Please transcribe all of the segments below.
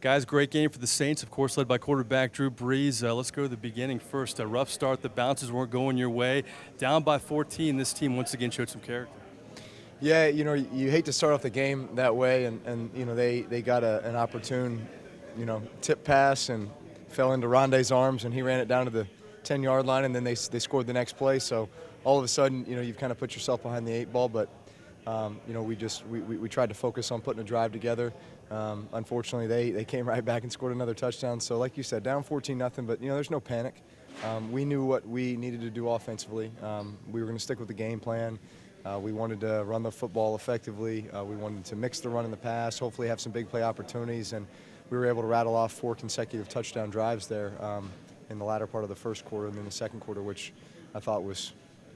Guys, great game for the Saints, of course, led by quarterback Drew Brees. Let's go to the beginning first. A rough start. The bounces weren't going your way. Down by 14, this team once again showed some character. Yeah, you hate to start off the game that way, and they got an opportune, tip pass and fell into Rondé's arms, and he ran it down to the 10-yard line, and then they scored the next play. So all of a sudden, you've kind of put yourself behind the 8 ball, but we tried to focus on putting a drive together. Unfortunately, they came right back and scored another touchdown. So like you said, down 14-0, but there's no panic. We knew what we needed to do offensively. We were going to stick with the game plan. We wanted to run the football effectively. We wanted to mix the run and the pass, hopefully have some big play opportunities, and we were able to rattle off 4 consecutive touchdown drives there in the latter part of the first quarter and then the second quarter, which I thought was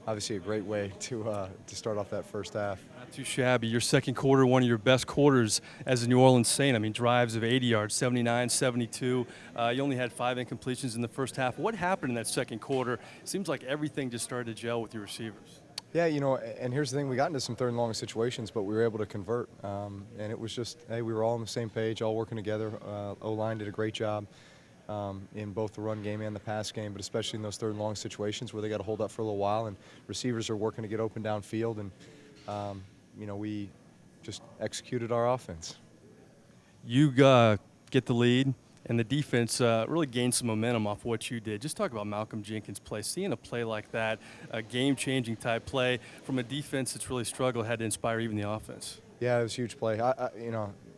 obviously a great way to start off that first half. Not too shabby. Your second quarter, one of your best quarters as a New Orleans Saint. I mean, drives of 80 yards, 79, 72. You only had 5 incompletions in the first half. What happened in that second quarter? It seems like everything just started to gel with your receivers. Yeah, and here's the thing. We got into some third and long situations, but we were able to convert. And it was just, hey, we were all on the same page, all working together. O-line did a great job in both the run game and the pass game, but especially in those third and long situations where they got to hold up for a little while, and receivers are working to get open downfield. And, we just executed our offense. You get the lead. And the defense really gained some momentum off what you did. Just talk about Malcolm Jenkins' play. Seeing a play like that, a game-changing type play from a defense that's really struggled, had to inspire even the offense. Yeah, it was a huge play. A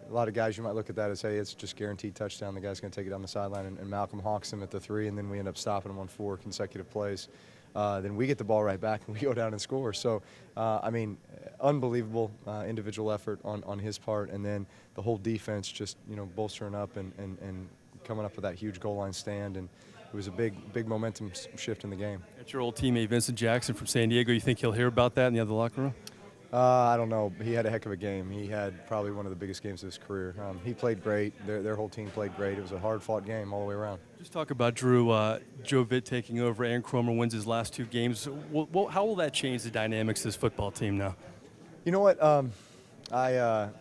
lot of guys, you might look at that as, hey, it's just guaranteed touchdown. The guy's going to take it down the sideline, and Malcolm hawks him at the 3, and then we end up stopping him on 4 consecutive plays. Then we get the ball right back, and we go down and score. So, unbelievable individual effort on his part, and then the whole defense just, bolstering up and coming up with that huge goal line stand, and it was a big momentum shift in the game. That's your old teammate Vincent Jackson from San Diego. You think he'll hear about that in the other locker room? I don't know. He had a heck of a game. He had probably one of the biggest games of his career. He played great. Their whole team played great. It was a hard-fought game all the way around. Just talk about Drew. Joe Vitt taking over. Aaron Cromer wins his last 2 games. How will that change the dynamics of this football team now? You know what? I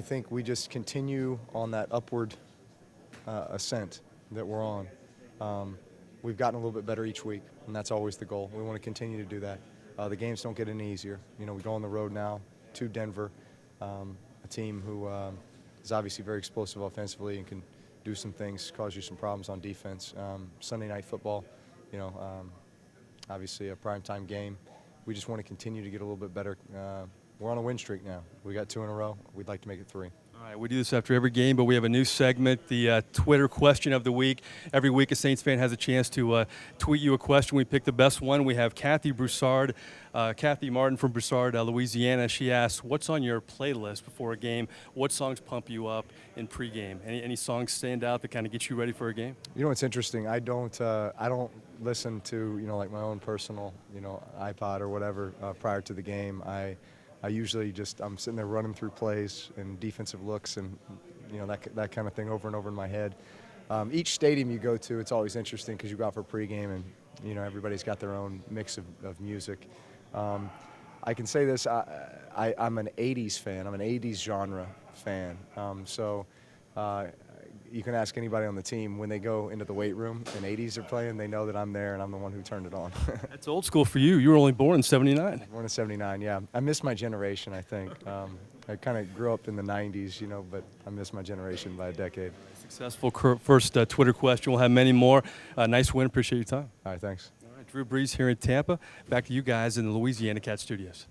think we just continue on that upward ascent that we're on. We've gotten a little bit better each week, and that's always the goal. We want to continue to do that. The games don't get any easier. We go on the road now to Denver, a team who is obviously very explosive offensively and can do some things, cause you some problems on defense. Sunday night football, obviously a primetime game. We just want to continue to get a little bit better. We're on a win streak now. We got 2 in a row. We'd like to make it 3. All right, we do this after every game, but we have a new segment, the Twitter question of the week. Every week a Saints fan has a chance to tweet you a question. We pick the best one. We have Kathy Broussard, Kathy Martin from Broussard, Louisiana. She asks, what's on your playlist before a game? What songs pump you up in pregame? Any songs stand out that kind of get you ready for a game? It's interesting. I don't listen to, like my own personal, iPod or whatever prior to the game. I usually I'm sitting there running through plays and defensive looks and, that kind of thing over and over in my head. Each stadium you go to, it's always interesting because you go out for pregame and, everybody's got their own mix of music. I can say this, I'm an 80s fan. I'm an 80s genre fan. You can ask anybody on the team when they go into the weight room and 80s are playing, they know that I'm there and I'm the one who turned it on. That's old school for you. You were only born in 79. Born in 79, yeah. I missed my generation, I think. I kind of grew up in the 90s, but I missed my generation by a decade. Successful first Twitter question. We'll have many more. Nice win. Appreciate your time. All right, thanks. All right, Drew Brees here in Tampa. Back to you guys in the Louisiana Cat Studios.